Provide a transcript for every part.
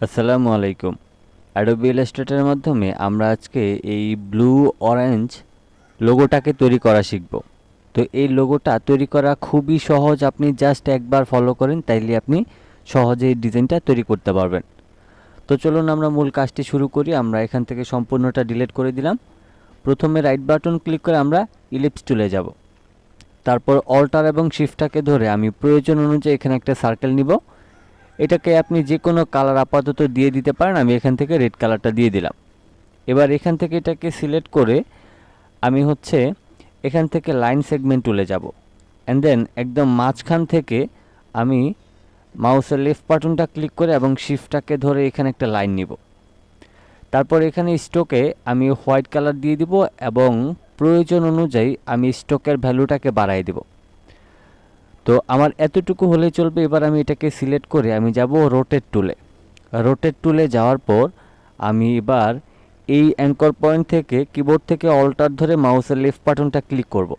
আসসালামু আলাইকুম। অ্যাডোবি ইলাস্ট্রেটরের মাধ্যমে আমরা আজকে এই ব্লু অরেঞ্জ লোগোটাকে তৈরি করা শিখব। তো এই লোগোটা তৈরি করা খুবই সহজ, আপনি জাস্ট একবার ফলো করেন তাইলে আপনি সহজে এই ডিজাইনটা তৈরি করতে পারবেন। তো চলুন আমরা মূল কাজটি শুরু করি। আমরা এখান থেকে সম্পূর্ণটা ডিলিট করে দিলাম। প্রথমে রাইট বাটন ক্লিক করে আমরা ইলিপস টুলে যাব। তারপর অল্টার এবং শিফটটাকে ধরে আমি প্রয়োজন অনুযায়ী এখানে একটা সার্কেল নিব। এটাকে আপনি যে কোনো কালার আপাতত দিয়ে দিতে পারেন, আমি এখান থেকে রেড কালারটা দিয়ে দিলাম। এবার এখান থেকে এটাকে সিলেক্ট করে আমি এখান থেকে লাইন সেগমেন্ট টুলে যাব, অ্যান্ড দেন একদম মাঝখান থেকে আমি মাউসের লেফট বাটনটা ক্লিক করে এবং শিফটটাকে ধরে এখানে একটা লাইন নিব। তারপর এখানে স্ট্রোকে আমি হোয়াইট কালার দিয়ে দিব এবং প্রয়োজন অনুযায়ী আমি স্ট্রোকের ভ্যালুটাকে বাড়াই দেব। তো আমার এতটুকু হলেই চলবে। এবার আমি এটাকে সিলেক্ট করে আমি যাব রোটেট টুলে। রোটেট টুলে যাওয়ার পর আমি এবার এই অ্যাঙ্কর পয়েন্ট থেকে কিবোর্ড থেকে অল্টার ধরে মাউসের লেফট বাটনটা ক্লিক করব।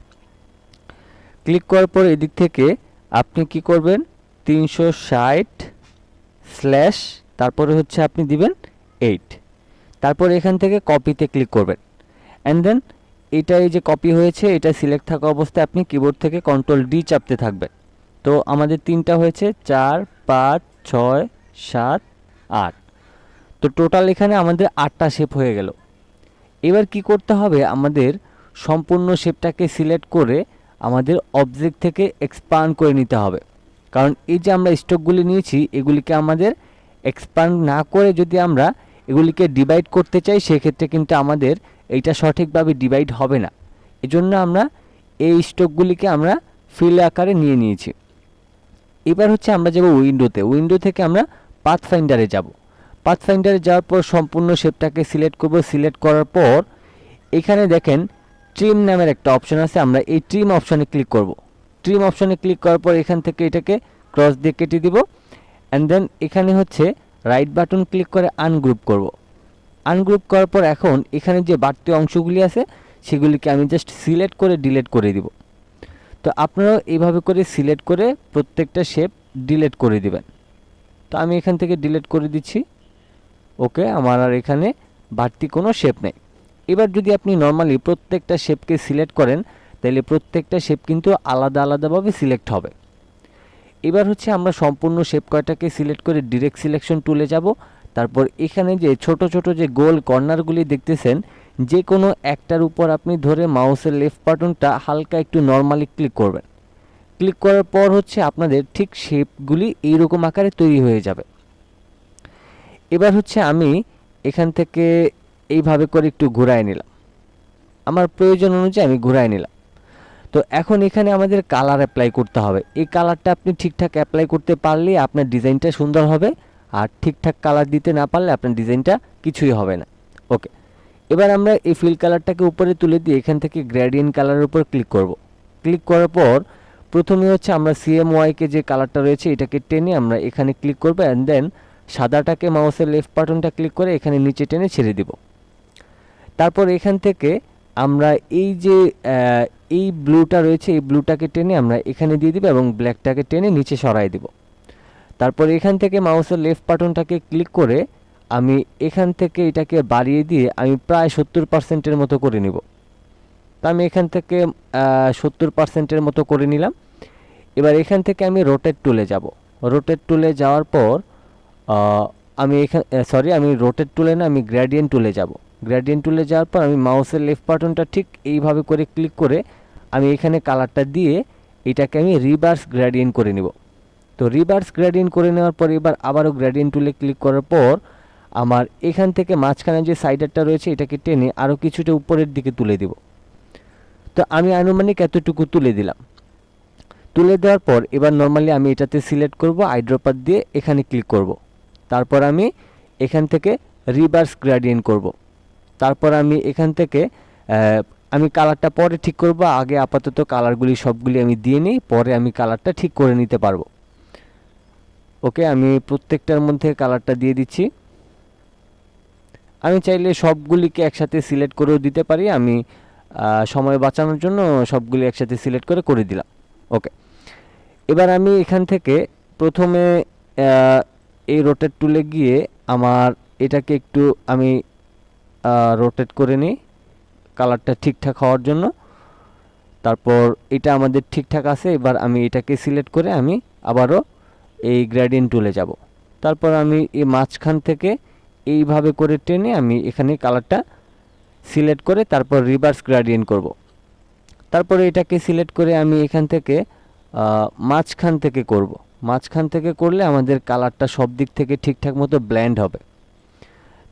ক্লিক করার পর এদিক থেকে আপনি কি করবেন, 360 স্ল্যাশ তারপরে আপনি দিবেন 8। তারপর এখান থেকে কপিতে ক্লিক করবেন, অ্যান্ড দেন এটা এই যে কপি হয়েছে এটা সিলেক্ট থাকা অবস্থায় আপনি কিবোর্ড থেকে কন্ট্রোল ডি চাপতে থাকবেন। তো আমাদের 3টা হয়েছে, 4 5 6 7 8। তো টোটাল এখানে আমাদের 8টা শেপ হয়ে গেল। এবার কি করতে হবে, আমাদের সম্পূর্ণ শেপটাকে সিলেক্ট করে আমাদের অবজেক্ট থেকে এক্সপান্ড করে নিতে হবে। কারণ এই যে আমরা স্ট্রোকগুলি নিয়েছি এগুলিকে আমাদের এক্সপান্ড না করে যদি আমরা এগুলিকে ডিভাইড করতে চাই সেক্ষেত্রে কিন্তু আমাদের এইটা সঠিকভাবে ডিভাইড হবে না। এজন্য আমরা এই স্ট্রোকগুলিকে আমরা ফিল আকারে নিয়ে নিয়েছি। এবার আমরা যাব উইন্ডোতে। উইন্ডো থেকে আমরা পাথফাইন্ডারে যাব। পাথফাইন্ডারে যাওয়ার পর সম্পূর্ণ শেপটাকে সিলেক্ট করব। সিলেক্ট করার পর এখানে দেখেন ট্রিম নামের একটা অপশন আছে, আমরা এই ট্রিম অপশনে ক্লিক করব। ট্রিম অপশনে ক্লিক করার পর এখান থেকে এটাকে ক্রস দিয়ে কেটে দিব, অ্যান্ড দেন এখানে রাইট বাটন ক্লিক করে আনগ্রুপ করব। আনগ্রুপ করার পর এখন এখানে যে বাড়তি অংশগুলি আছে সেগুলিকে আমি জাস্ট সিলেক্ট করে ডিলিট করে দিব। তো আপনারাও এইভাবে করে সিলেক্ট করে প্রত্যেকটা শেপ ডিলিট করে দিবেন। তো আমি এখান থেকে ডিলিট করে দিচ্ছি। ওকে, আমার আর এখানে বাড়তি কোনো শেপ নেই। এবার যদি আপনি নর্মালি প্রত্যেকটা শেপকে সিলেক্ট করেন তাহলে প্রত্যেকটা শেপ কিন্তু আলাদা আলাদাভাবে সিলেক্ট হবে। এবার আমরা সম্পূর্ণ শেপ কয়টাকে সিলেক্ট করে ডিরেক্ট সিলেকশন টুলে যাব। তারপর এখানে যে ছোট ছোট যে গোল কর্নারগুলি দেখতেছেন যে কোনো একটার উপর আপনি ধরে মাউসের লেফট বাটনটা হালকা একটু নর্মালি ক্লিক করবেন। ক্লিক করার পর আপনাদের ঠিক শেপগুলি এইরকম আকারে তৈরি হয়ে যাবে। এবার আমি এখান থেকে এইভাবে করে একটু ঘুরায় নিলাম, আমার প্রয়োজন অনুযায়ী আমি ঘুরায় নিলাম। তো এখন এখানে আমাদের কালার অ্যাপ্লাই করতে হবে। এই কালারটা আপনি ঠিকঠাক অ্যাপ্লাই করতে পারলে আপনার ডিজাইনটা সুন্দর হবে, আর ঠিকঠাক কালার দিতে না পারলে আপনার ডিজাইনটা কিছুই হবে না। ওকে, এবার আমরা এই ফিল কালারটাকে উপরে তুলে দিয়ে এখান থেকে গ্রেডিয়েন্ট কালারের উপর ক্লিক করব। ক্লিক করার পর প্রথমে আমরা সিএমওয়াইকে যে কালারটা রয়েছে এটাকে টেনে আমরা এখানে ক্লিক করব, অ্যান্ড দেন সাদাটাকে মাউসের লেফট বাটনটা ক্লিক করে এখানে নিচে টেনে ছেড়ে দিব। তারপর এখান থেকে আমরা এই যে এই ব্লুটা রয়েছে এই ব্লুটাকে টেনে আমরা এখানে দিয়ে দিব এবং ব্ল্যাকটাকে টেনে নিচে সরাই দিব। তারপর এখান থেকে মাউসের লেফট বাটনটাকে ক্লিক করে আমি এখান থেকে এটাকে বাড়িয়ে দিয়ে আমি প্রায় 70%-এর মতো করে নিব। তো আমি এখান থেকে 70%-এর মতো করে নিলাম। এবার এখান থেকে আমি রোটেট টুলে যাব। রোটেট টুলে যাওয়ার পর আমি রোটেট টুলে না, আমি গ্রেডিয়েন্ট টুলে যাব। গ্রেডিয়েন্ট টুলে যাওয়ার পর আমি মাউসের লেফট বাটনটা ঠিক এইভাবে করে ক্লিক করে আমি এখানে কালারটা দিয়ে এটাকে আমি রিভার্স গ্রেডিয়েন্ট করে নিব। তো রিভার্স গ্রেডিয়েন্ট করে নেওয়ার পর এবার আবারও গ্রেডিয়েন্ট টুলে ক্লিক করার পর আমার এখান থেকে মাঝখানে যে সাইডারটা রয়েছে এটাকে টেনে আরও কিছুটা উপরের দিকে তুলে দিব। তো আমি আনুমানিক এতটুকু তুলে দিলাম। তুলে দেওয়ার পর এবার নর্মালি আমি এটাতে সিলেক্ট করব, আইড্রপার দিয়ে এখানে ক্লিক করব। তারপর আমি এখান থেকে রিভার্স গ্রেডিয়েন্ট করব। তারপর আমি এখান থেকে আমি কালারটা পরে ঠিক করব, আগে আপাতত কালারগুলি সবগুলি আমি দিয়ে নিই, পরে আমি কালারটা ঠিক করে নিতে পারবো। ওকে, আমি প্রত্যেকটার মধ্যে কালারটা দিয়ে দিচ্ছি। আমি চাইলে সবগুলিকে একসাথে সিলেক্ট করেও দিতে পারি, আমি সময় বাঁচানোর জন্য সবগুলি একসাথে সিলেক্ট করে দিলাম। ওকে, এবার আমি এখান থেকে প্রথমে এই রোটেট টুলে গিয়ে আমার এটাকে একটু আমি রোটেট করে নিই কালারটা ঠিকঠাক হওয়ার জন্য। তারপর এটা আমাদের ঠিকঠাক আছে, এবার আমি এটাকে সিলেক্ট করে আমি আবারও এই গ্রেডিয়েন্ট টুলে যাব। তারপর আমি এই মাঝখান থেকে এইভাবে করে টেনে আমি এখানে কালারটা সিলেক্ট করে তারপর রিভার্স গ্রেডিয়েন্ট করব। তারপরে এটাকে সিলেক্ট করে আমি এখান থেকে মাঝখান থেকে করব। মাঝখান থেকে করলে আমাদের কালারটা সব দিক থেকে ঠিকঠাক মতো ব্লেন্ড হবে।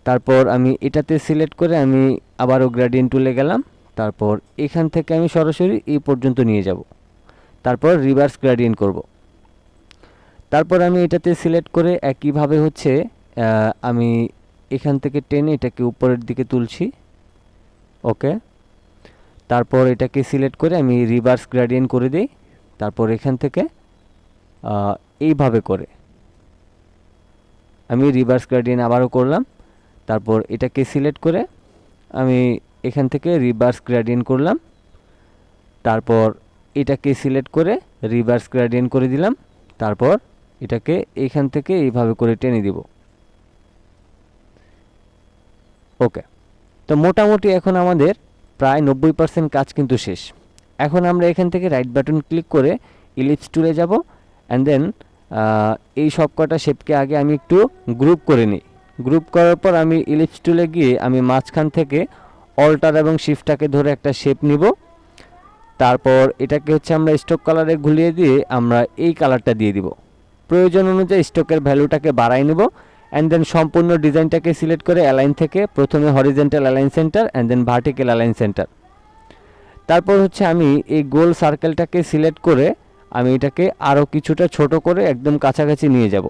তারপর আমি এটাতে সিলেক্ট করে আমি আবারও গ্রেডিয়েন্ট টুলে গেলাম। তারপর এখান থেকে আমি সরাসরি এই পর্যন্ত নিয়ে যাব। তারপর রিভার্স গ্রেডিয়েন্ট করব। তারপর আমি এটাতে সিলেক্ট করে একইভাবে হচ্ছে আমি এখান থেকে টেনে এটাকে উপরের দিকে তুলছি। ওকে, তারপর এটাকে সিলেক্ট করে আমি রিভার্স গ্রেডিয়েন্ট করে দিই। তারপর এখান থেকে এইভাবে করে আমি রিভার্স গ্রেডিয়েন্ট আবারও করলাম। তারপর এটাকে সিলেক্ট করে আমি এখান থেকে রিভার্স গ্রেডিয়েন্ট করলাম। তারপর এটাকে সিলেক্ট করে রিভার্স গ্রেডিয়েন্ট করে দিলাম। তারপর এটাকে এইখান থেকে এইভাবে করে টেনে দিব। ওকে, তো মোটামুটি এখন আমাদের প্রায় 90% কাজ কিন্তু শেষ। এখন আমরা এখান থেকে রাইট বাটন ক্লিক করে ইলিপস টুলে যাব অ্যান্ড দেন এই সব কটা শেপকে আগে আমি একটু গ্রুপ করে নিই। গ্রুপ করার পর আমি ইলিপস টুলে গিয়ে আমি মাঝখান থেকে অল্টার এবং শিফটটাকে ধরে একটা শেপ নিব। তারপর এটাকে হচ্ছে আমরা স্ট্রোক কালারে ঘুরিয়ে দিয়ে আমরা এই কালারটা দিয়ে দিব। প্রয়োজন অনুযায়ী স্ট্রোকের ভ্যালুটাকে বাড়াই নেব অ্যান্ড দেন সম্পূর্ণ ডিজাইনটাকে সিলেক্ট করে অ্যালাইন থেকে প্রথমে horizontal align center and then vertical align center. তারপর হচ্ছে আমি এই গোল সার্কেলটাকে সিলেক্ট করে আমি এটাকে আরও কিছুটা ছোট করে একদম কাছাকাছি নিয়ে যাব।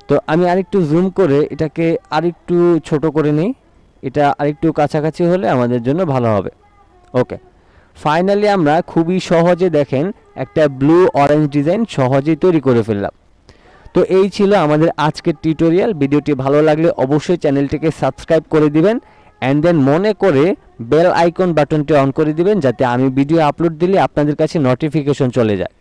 তো আমি আরেকটু জুম করে এটাকে আরেকটু ছোট করে নিই। এটা আরেকটু কাছাকাছি হলে আমাদের জন্য ভালো হবে। ওকে, ফাইনালি আমরা খুবই সহজে দেখেন একটা ব্লু অরেঞ্জ ডিজাইন সহজেই তৈরি করে ফেললাম। তো এই ছিল আমাদের আজকের টিউটোরিয়াল। ভিডিওটি ভালো লাগলে অবশ্যই চ্যানেলটিকে সাবস্ক্রাইব করে দিবেন অ্যান্ড দেন মনে করে বেল আইকন বাটনটি অন করে দিবেন যাতে আমি ভিডিও আপলোড দিলে আপনাদের কাছে নোটিফিকেশন চলে যায়।